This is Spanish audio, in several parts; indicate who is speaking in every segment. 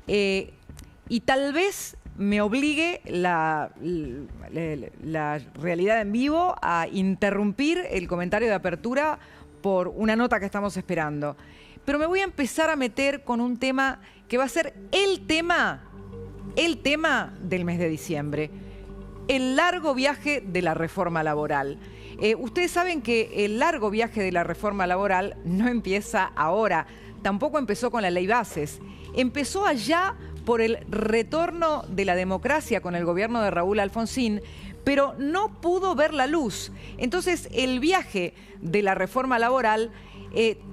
Speaker 1: Y tal vez me obligue la realidad en vivo a interrumpir el comentario de apertura por una nota que estamos esperando. Pero me voy a empezar a meter con un tema que va a ser el tema del mes de diciembre. El largo viaje de la reforma laboral. Ustedes saben que el largo viaje de la reforma laboral no empieza ahora, tampoco empezó con la ley Bases. Empezó allá por el retorno de la democracia con el gobierno de Raúl Alfonsín, pero no pudo ver la luz. Entonces, el viaje de la reforma laboral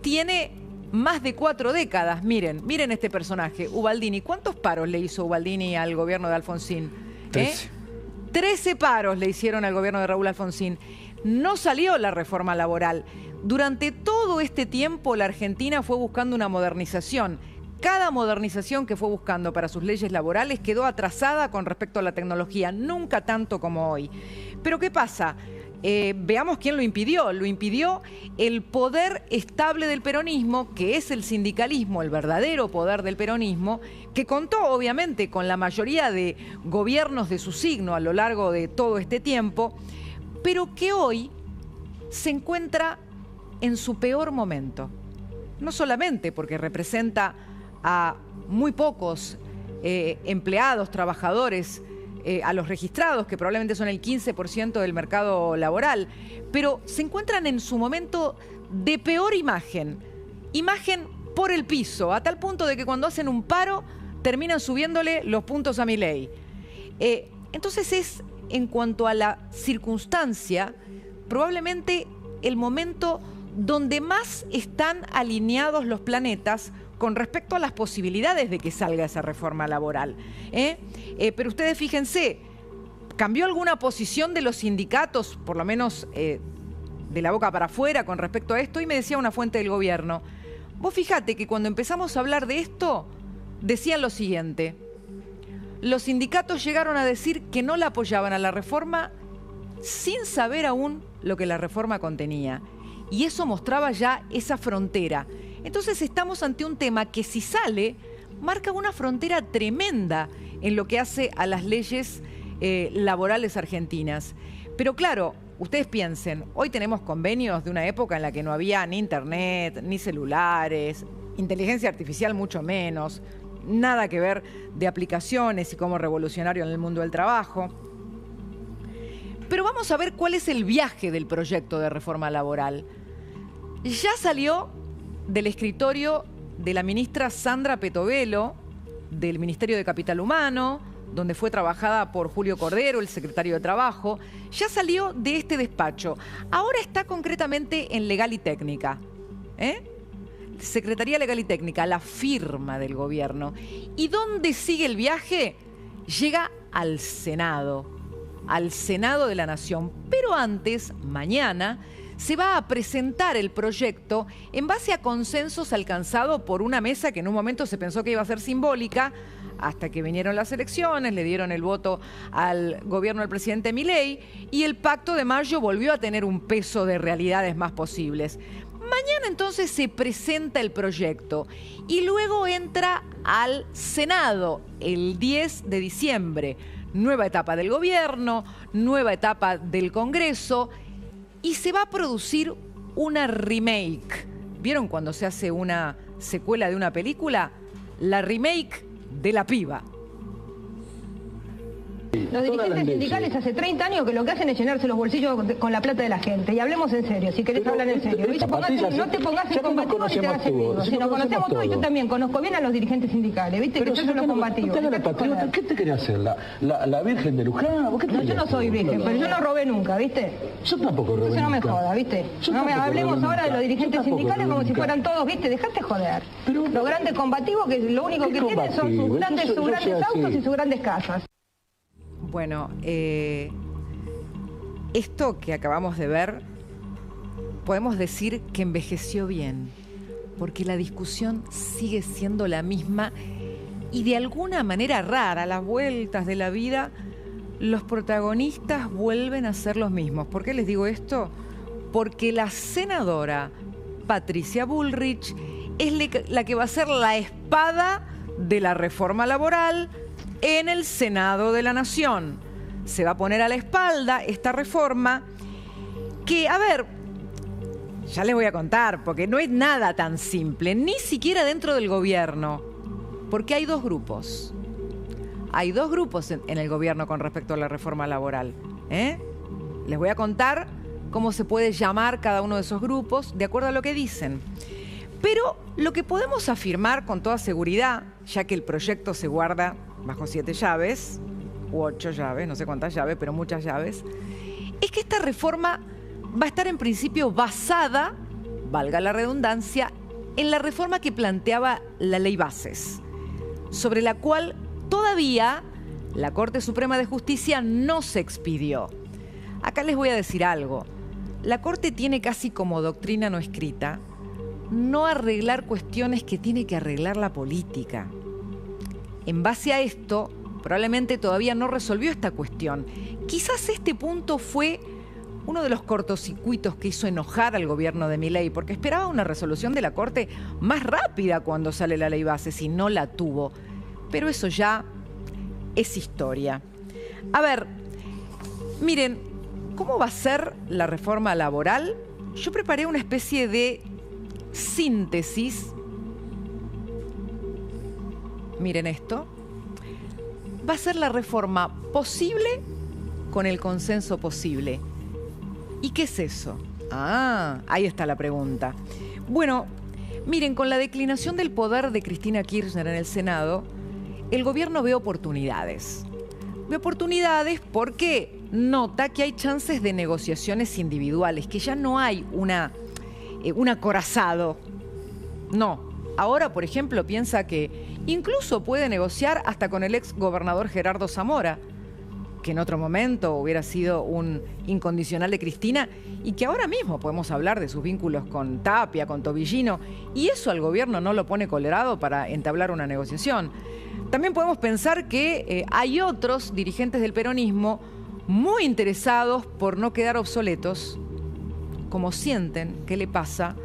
Speaker 1: tiene más de 4 décadas. Miren este personaje, Ubaldini. ¿Cuántos paros le hizo Ubaldini al gobierno de Alfonsín? 13 paros le hicieron al gobierno de Raúl Alfonsín. No salió la reforma laboral. Durante todo este tiempo la Argentina fue buscando una modernización. Cada modernización que fue buscando para sus leyes laborales quedó atrasada con respecto a la tecnología, nunca tanto como hoy. Pero ¿qué pasa? Veamos quién lo impidió. Lo impidió el poder estable del peronismo, que es el sindicalismo, el verdadero poder del peronismo, que contó obviamente con la mayoría de gobiernos de su signo a lo largo de todo este tiempo, pero que hoy se encuentra en su peor momento. No solamente porque representa a muy pocos empleados, trabajadores, a los registrados, que probablemente son el 15% del mercado laboral, pero se encuentran en su momento de peor imagen por el piso, a tal punto de que cuando hacen un paro terminan subiéndole los puntos a Milei. Entonces es, en cuanto a la circunstancia, probablemente el momento donde más están alineados los planetas con respecto a las posibilidades de que salga esa reforma laboral. Pero ustedes fíjense, ¿cambió alguna posición de los sindicatos, por lo menos de la boca para afuera, con respecto a esto? Y me decía una fuente del gobierno, vos fíjate que cuando empezamos a hablar de esto, decían lo siguiente: los sindicatos llegaron a decir que no la apoyaban a la reforma sin saber aún lo que la reforma contenía. Y eso mostraba ya esa frontera. Entonces estamos ante un tema que, si sale, marca una frontera tremenda en lo que hace a las leyes laborales argentinas. Pero claro, ustedes piensen, hoy tenemos convenios de una época en la que no había ni internet, ni celulares, inteligencia artificial mucho menos, nada que ver de aplicaciones y cómo revolucionario en el mundo del trabajo. Pero vamos a ver cuál es el viaje del proyecto de reforma laboral. Ya salió del escritorio de la ministra Sandra Petovelo, del Ministerio de Capital Humano, donde fue trabajada por Julio Cordero, el secretario de Trabajo. Ya salió de este despacho. Ahora está concretamente en Legal y Técnica. Secretaría Legal y Técnica, la firma del gobierno. ¿Y dónde sigue el viaje? Llega al Senado de la Nación. Pero antes, mañana, se va a presentar el proyecto en base a consensos alcanzados por una mesa que en un momento se pensó que iba a ser simbólica, hasta que vinieron las elecciones, le dieron el voto al gobierno del presidente Milei y el Pacto de Mayo volvió a tener un peso de realidades más posibles. Mañana entonces se presenta el proyecto y luego entra al Senado el 10 de diciembre. Nueva etapa del gobierno, nueva etapa del Congreso, y se va a producir una remake. ¿Vieron cuando se hace una secuela de una película? La remake de La Piba.
Speaker 2: Los dirigentes sindicales hace 30 años que lo que hacen es llenarse los bolsillos con la plata de la gente. Y hablemos en serio, si querés hablar en serio. No te pongas en combativo ni te hagas enemigo. Si nos conocemos todos, y yo también conozco bien a los dirigentes sindicales, ¿viste? Que yo soy los combativos.
Speaker 3: ¿Qué te querés hacer? ¿La Virgen de Luján?
Speaker 2: No, yo no soy virgen, pero yo no robé nunca, ¿viste?
Speaker 3: Yo tampoco robé.
Speaker 2: Entonces no me jodas, ¿viste? Hablemos ahora de los dirigentes sindicales como si fueran todos, ¿viste? Dejate joder. Los grandes combativos que lo único que tienen son sus grandes autos y sus grandes casas.
Speaker 1: Bueno, esto que acabamos de ver, podemos decir que envejeció bien, porque la discusión sigue siendo la misma y de alguna manera rara, a las vueltas de la vida, los protagonistas vuelven a ser los mismos. ¿Por qué les digo esto? Porque la senadora Patricia Bullrich es la que va a ser la espada de la reforma laboral en el Senado de la Nación. Se va a poner a la espalda esta reforma que, a ver, ya les voy a contar, porque no es nada tan simple, ni siquiera dentro del gobierno, porque hay dos grupos. Hay dos grupos en el gobierno con respecto a la reforma laboral. Les voy a contar cómo se puede llamar cada uno de esos grupos de acuerdo a lo que dicen. Pero lo que podemos afirmar con toda seguridad, ya que el proyecto se guarda bajo 7 llaves, u 8 llaves, no sé cuántas llaves, pero muchas llaves, es que esta reforma va a estar en principio basada, valga la redundancia, en la reforma que planteaba la Ley Bases, sobre la cual todavía la Corte Suprema de Justicia no se expidió. Acá les voy a decir algo. La Corte tiene casi como doctrina no escrita no arreglar cuestiones que tiene que arreglar la política. En base a esto, probablemente todavía no resolvió esta cuestión. Quizás este punto fue uno de los cortocircuitos que hizo enojar al gobierno de Milei, porque esperaba una resolución de la Corte más rápida cuando sale la Ley Bases y no la tuvo. Pero eso ya es historia. A ver, miren, ¿cómo va a ser la reforma laboral? Yo preparé una especie de síntesis. Miren esto. Va a ser la reforma posible con el consenso posible. ¿Y qué es eso? Ah, ahí está la pregunta. Bueno, miren, con la declinación del poder de Cristina Kirchner en el Senado, el gobierno ve oportunidades. Ve oportunidades porque nota que hay chances de negociaciones individuales, que ya no hay un acorazado. No. Ahora, por ejemplo, piensa que incluso puede negociar hasta con el ex gobernador Gerardo Zamora, que en otro momento hubiera sido un incondicional de Cristina y que ahora mismo podemos hablar de sus vínculos con Tapia, con Tobillino, y eso al gobierno no lo pone colorado para entablar una negociación. También podemos pensar que hay otros dirigentes del peronismo muy interesados por no quedar obsoletos, como sienten que le pasa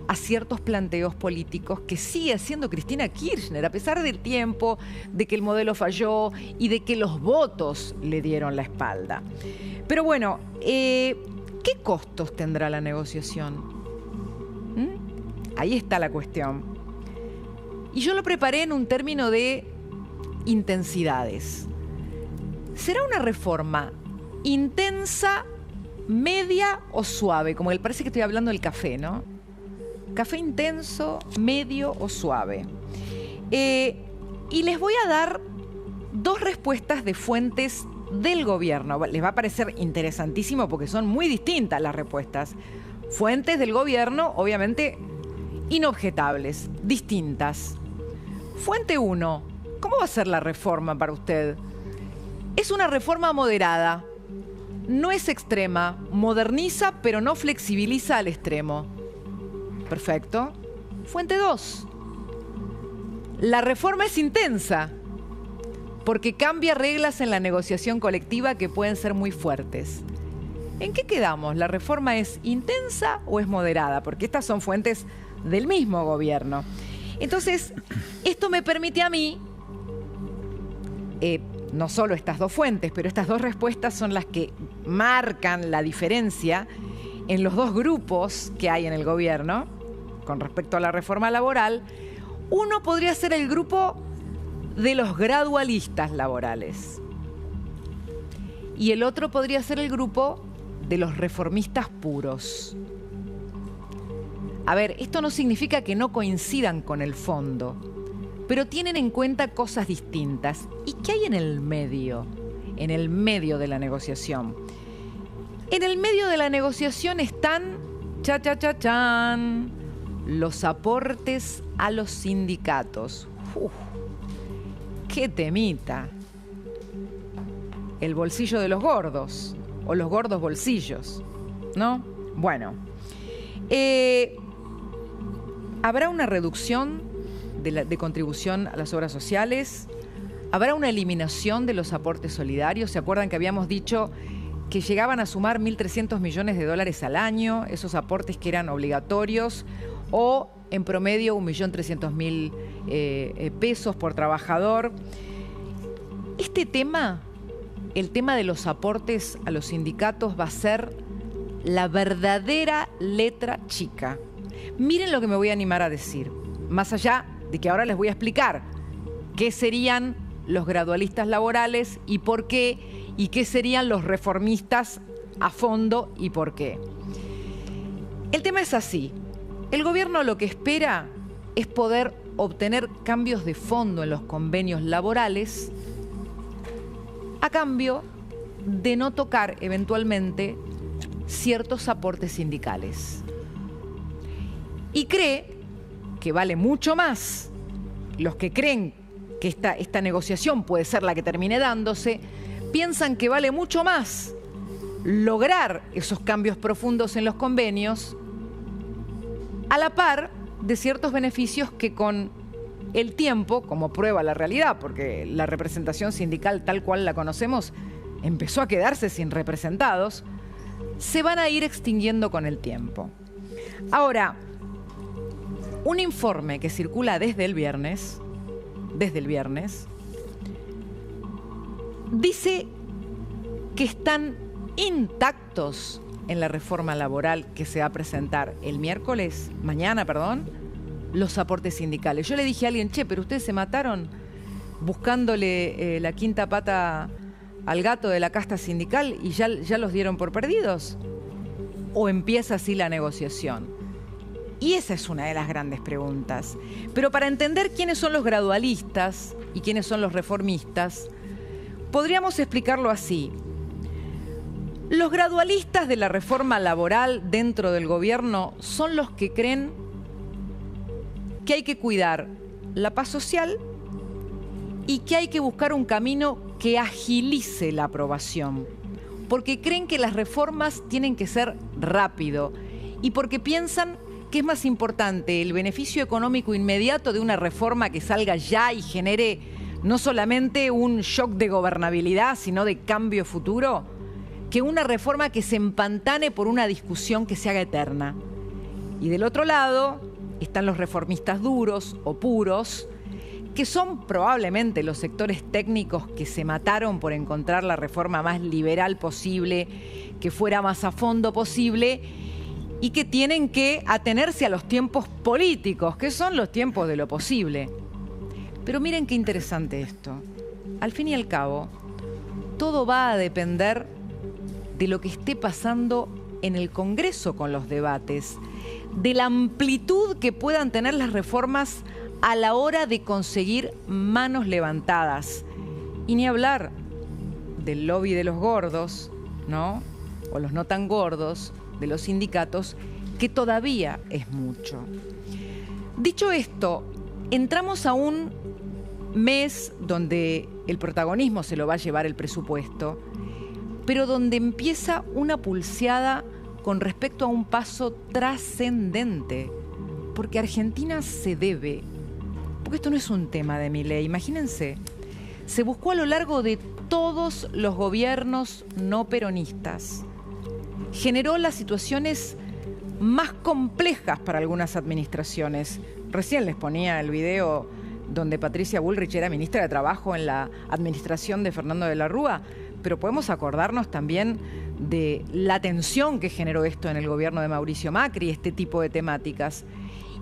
Speaker 1: a ciertos planteos políticos que sigue haciendo Cristina Kirchner, a pesar del tiempo, de que el modelo falló y de que los votos le dieron la espalda. Pero bueno, ¿qué costos tendrá la negociación? Ahí está la cuestión. Y yo lo preparé en un término de intensidades. ¿Será una reforma intensa, media o suave? Como que parece que estoy hablando del café, ¿no? Café intenso, medio o suave. Y les voy a dar dos respuestas de fuentes del gobierno. Les va a parecer interesantísimo porque son muy distintas las respuestas. Fuentes del gobierno, obviamente, inobjetables, distintas. Fuente 1. ¿Cómo va a ser la reforma para usted? Es una reforma moderada. No es extrema. Moderniza, pero no flexibiliza al extremo. Perfecto. Fuente 2. La reforma es intensa porque cambia reglas en la negociación colectiva que pueden ser muy fuertes. ¿En qué quedamos? ¿La reforma es intensa o es moderada? Porque estas son fuentes del mismo gobierno. Entonces, esto me permite a mí, no solo estas dos fuentes, pero estas dos respuestas son las que marcan la diferencia en los dos grupos que hay en el gobierno con respecto a la reforma laboral. Uno podría ser el grupo de los gradualistas laborales y el otro podría ser el grupo de los reformistas puros. A ver, esto no significa que no coincidan con el fondo, pero tienen en cuenta cosas distintas. ¿Y qué hay en el medio? En el medio de la negociación. En el medio de la negociación están, chan, los aportes a los sindicatos. ¡Qué temita! El bolsillo de los gordos, o los gordos bolsillos, ¿no? Bueno, habrá una reducción de contribución a las obras sociales, habrá una eliminación de los aportes solidarios. ¿Se acuerdan que habíamos dicho que llegaban a sumar $1.300 millones al año, esos aportes que eran obligatorios o en promedio 1.300.000 pesos por trabajador. Este tema, el tema de los aportes a los sindicatos, va a ser la verdadera letra chica. Miren lo que me voy a animar a decir, más allá de que ahora les voy a explicar qué serían los gradualistas laborales y por qué, y qué serían los reformistas a fondo y por qué. El tema es así. El gobierno lo que espera es poder obtener cambios de fondo en los convenios laborales a cambio de no tocar eventualmente ciertos aportes sindicales. Y cree que vale mucho más, los que creen que esta negociación puede ser la que termine dándose, piensan que vale mucho más lograr esos cambios profundos en los convenios a la par de ciertos beneficios que con el tiempo, como prueba la realidad, porque la representación sindical tal cual la conocemos empezó a quedarse sin representados, se van a ir extinguiendo con el tiempo. Ahora, un informe que circula desde el viernes, dice que están intactos en la reforma laboral que se va a presentar mañana, los aportes sindicales. Yo le dije a alguien, pero ustedes se mataron buscándole la quinta pata al gato de la casta sindical y ya los dieron por perdidos. ¿O empieza así la negociación? Y esa es una de las grandes preguntas. Pero para entender quiénes son los gradualistas y quiénes son los reformistas, podríamos explicarlo así. Los gradualistas de la reforma laboral dentro del gobierno son los que creen que hay que cuidar la paz social y que hay que buscar un camino que agilice la aprobación, porque creen que las reformas tienen que ser rápido y porque piensan que es más importante el beneficio económico inmediato de una reforma que salga ya y genere no solamente un shock de gobernabilidad, sino de cambio futuro, que una reforma que se empantane por una discusión que se haga eterna. Y del otro lado están los reformistas duros o puros, que son probablemente los sectores técnicos que se mataron por encontrar la reforma más liberal posible, que fuera más a fondo posible, y que tienen que atenerse a los tiempos políticos, que son los tiempos de lo posible. Pero miren qué interesante esto. Al fin y al cabo, todo va a depender de lo que esté pasando en el Congreso con los debates, de la amplitud que puedan tener las reformas a la hora de conseguir manos levantadas. Y ni hablar del lobby de los gordos, ¿no? O los no tan gordos, de los sindicatos, que todavía es mucho. Dicho esto, entramos a un mes donde el protagonismo se lo va a llevar el presupuesto, pero donde empieza una pulseada con respecto a un paso trascendente, porque Argentina se debe, porque esto no es un tema de Milei, imagínense, se buscó a lo largo de todos los gobiernos no peronistas, generó las situaciones más complejas para algunas administraciones. Recién les ponía el video donde Patricia Bullrich era ministra de Trabajo en la administración de Fernando de la Rúa, pero podemos acordarnos también de la tensión que generó esto en el gobierno de Mauricio Macri, este tipo de temáticas.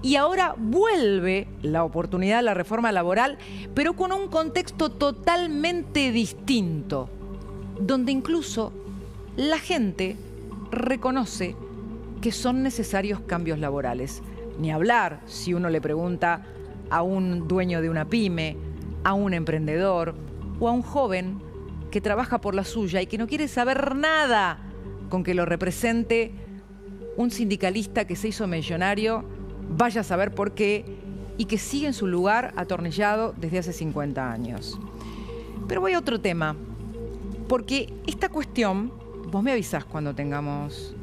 Speaker 1: Y ahora vuelve la oportunidad de la reforma laboral, pero con un contexto totalmente distinto, donde incluso la gente reconoce que son necesarios cambios laborales. Ni hablar si uno le pregunta a un dueño de una pyme, a un emprendedor o a un joven que trabaja por la suya y que no quiere saber nada con que lo represente un sindicalista que se hizo millonario, vaya a saber por qué, y que sigue en su lugar atornillado desde hace 50 años. Pero voy a otro tema, porque esta cuestión, vos me avisás cuando tengamos...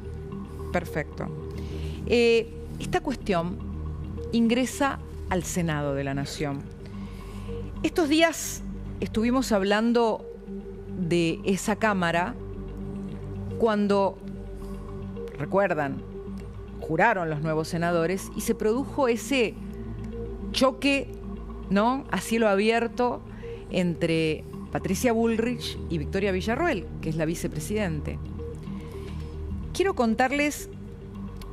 Speaker 1: Perfecto. Esta cuestión ingresa al Senado de la Nación. Estos días estuvimos hablando de esa Cámara cuando, recuerdan, juraron los nuevos senadores y se produjo ese choque, ¿no?, a cielo abierto entre Patricia Bullrich y Victoria Villarroel, que es la vicepresidente. Quiero contarles,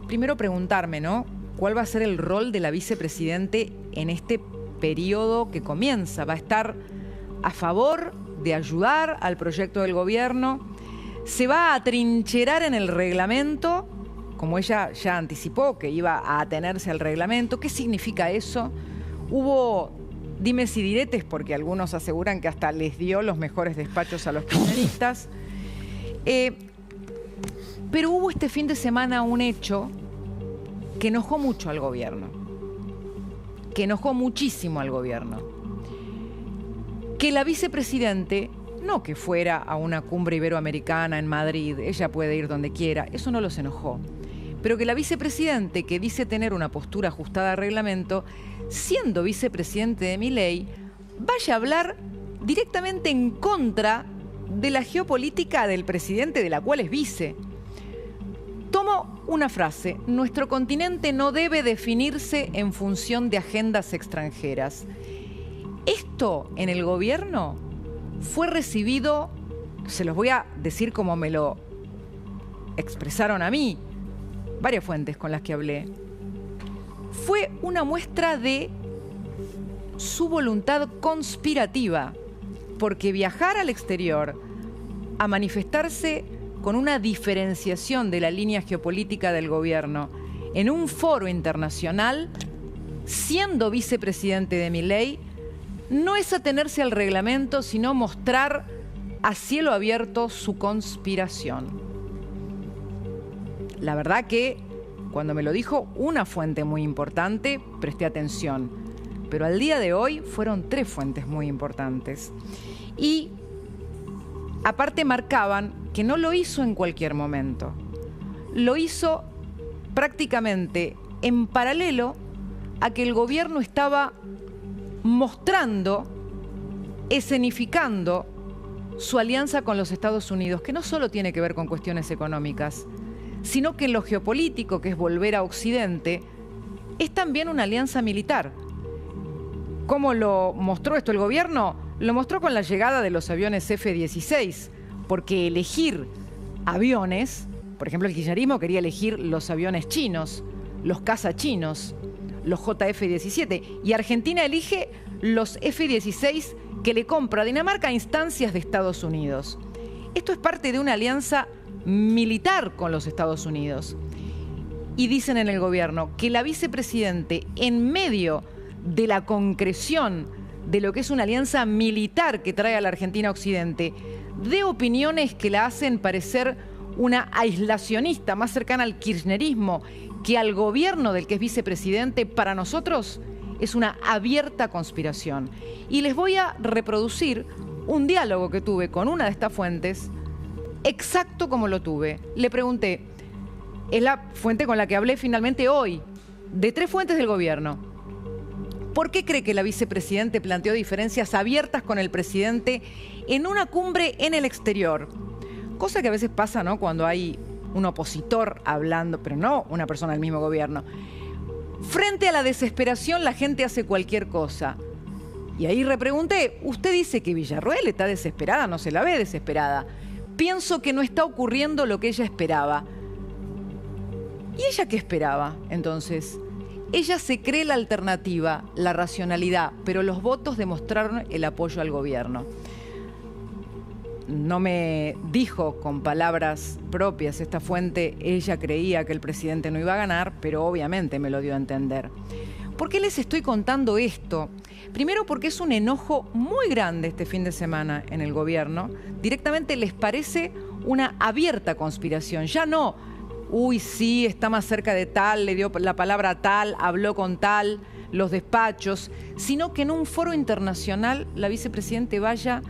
Speaker 1: primero preguntarme, ¿no?, ¿cuál va a ser el rol de la vicepresidente en este periodo que comienza? ¿Va a estar a favor de ayudar al proyecto del gobierno? ¿Se va a atrincherar en el reglamento, como ella ya anticipó que iba a atenerse al reglamento? ¿Qué significa eso? Hubo dimes y diretes, porque algunos aseguran que hasta les dio los mejores despachos a los kirchneristas. Pero hubo este fin de semana un hecho que enojó mucho al gobierno, que enojó muchísimo al gobierno. Que la vicepresidente, no que fuera a una cumbre iberoamericana en Madrid, ella puede ir donde quiera, eso no los enojó. Pero que la vicepresidente, que dice tener una postura ajustada al reglamento, siendo vicepresidente de Milei, vaya a hablar directamente en contra de la geopolítica del presidente de la cual es vice. Tomo una frase: nuestro continente no debe definirse en función de agendas extranjeras. Esto en el gobierno fue recibido, se los voy a decir como me lo expresaron a mí, varias fuentes con las que hablé, fue una muestra de su voluntad conspirativa, porque viajar al exterior a manifestarse con una diferenciación de la línea geopolítica del gobierno en un foro internacional, siendo vicepresidente de Milei, no es atenerse al reglamento, sino mostrar a cielo abierto su conspiración. La verdad que cuando me lo dijo una fuente muy importante, presté atención, pero al día de hoy fueron 3 fuentes muy importantes. Y aparte marcaban que no lo hizo en cualquier momento. Lo hizo prácticamente en paralelo a que el gobierno estaba mostrando, escenificando su alianza con los Estados Unidos, que no solo tiene que ver con cuestiones económicas, sino que en lo geopolítico, que es volver a Occidente, es también una alianza militar. ¿Cómo lo mostró esto el gobierno? Lo mostró con la llegada de los aviones F-16, porque elegir aviones, por ejemplo, el kirchnerismo quería elegir los aviones chinos, los caza chinos, los JF-17, y Argentina elige los F-16 que le compra Dinamarca a instancias de Estados Unidos. Esto es parte de una alianza militar con los Estados Unidos. Y dicen en el gobierno que la vicepresidente, en medio de la concreción de lo que es una alianza militar que trae a la Argentina a Occidente, de opiniones que la hacen parecer una aislacionista más cercana al kirchnerismo que al gobierno del que es vicepresidente, para nosotros es una abierta conspiración. Y les voy a reproducir un diálogo que tuve con una de estas fuentes, exacto como lo tuve. Le pregunté, es la fuente con la que hablé finalmente hoy, de 3 fuentes del gobierno. ¿Por qué cree que la vicepresidente planteó diferencias abiertas con el presidente en una cumbre en el exterior? Cosa que a veces pasa, ¿no?, cuando hay un opositor hablando, pero no una persona del mismo gobierno. Frente a la desesperación, la gente hace cualquier cosa. Y ahí repregunté, usted dice que Villarroel está desesperada, no se la ve desesperada. Pienso que no está ocurriendo lo que ella esperaba. ¿Y ella qué esperaba, entonces? Ella se cree la alternativa, la racionalidad, pero los votos demostraron el apoyo al gobierno. No me dijo con palabras propias esta fuente, ella creía que el presidente no iba a ganar, pero obviamente me lo dio a entender. ¿Por qué les estoy contando esto? Primero porque es un enojo muy grande este fin de semana en el gobierno. Directamente les parece una abierta conspiración. Ya no, uy, sí, está más cerca de tal, le dio la palabra a tal, habló con tal, los despachos, sino que en un foro internacional la vicepresidente vaya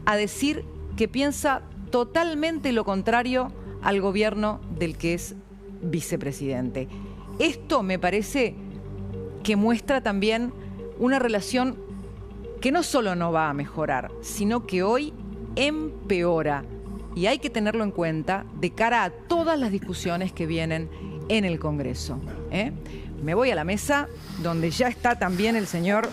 Speaker 1: a decir que piensa totalmente lo contrario al gobierno del que es vicepresidente. Esto me parece que muestra también una relación que no solo no va a mejorar, sino que hoy empeora. Y hay que tenerlo en cuenta de cara a todas las discusiones que vienen en el Congreso. Me voy a la mesa donde ya está también el señor